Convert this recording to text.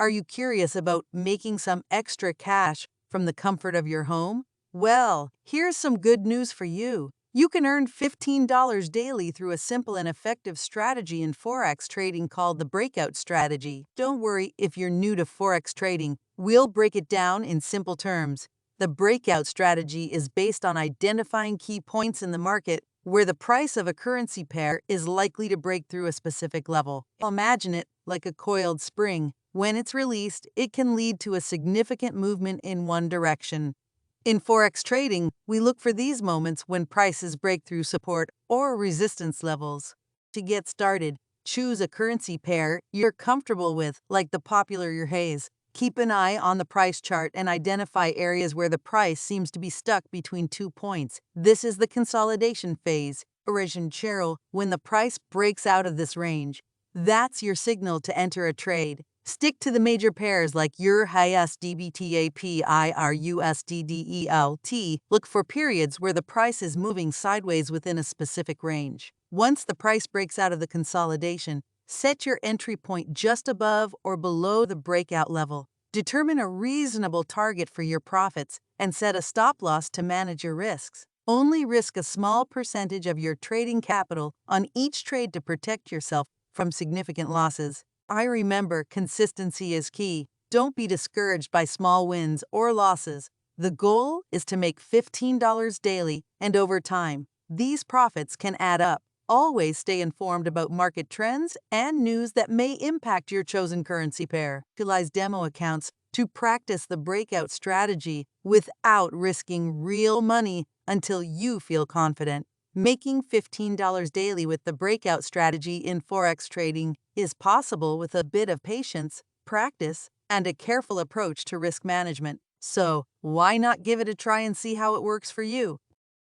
Are you curious about making some extra cash from the comfort of your home? Well, here's some good news for you. You can earn $15 daily through a simple and effective strategy in Forex trading called the Breakout Strategy. Don't worry if you're new to Forex trading, we'll break it down in simple terms. The Breakout Strategy is based on identifying key points in the market where the price of a currency pair is likely to break through a specific level. Imagine it like a coiled spring. When it's released, it can lead to a significant movement in one direction. In Forex trading, we look for these moments when prices break through support or resistance levels. To get started, choose a currency pair you're comfortable with, like the popular Haze. Keep an eye on the price chart and identify areas where the price seems to be stuck between 2 points. This is the consolidation phase, when the price breaks out of this range. That's your signal to enter a trade. Stick to the major pairs like EUR/HSDBTAPIRUSDDELT. Look for periods where the price is moving sideways within a specific range. Once the price breaks out of the consolidation, set your entry point just above or below the breakout level. Determine a reasonable target for your profits and set a stop loss to manage your risks. Only risk a small percentage of your trading capital on each trade to protect yourself from significant losses. I remember consistency is key. Don't be discouraged by small wins or losses. The goal is to make $15 daily, and over time, these profits can add up. Always stay informed about market trends and news that may impact your chosen currency pair. Utilize demo accounts to practice the breakout strategy without risking real money until you feel confident. Making $15 daily with the breakout strategy in Forex trading is possible with a bit of patience, practice, and a careful approach to risk management. So, why not give it a try and see how it works for you?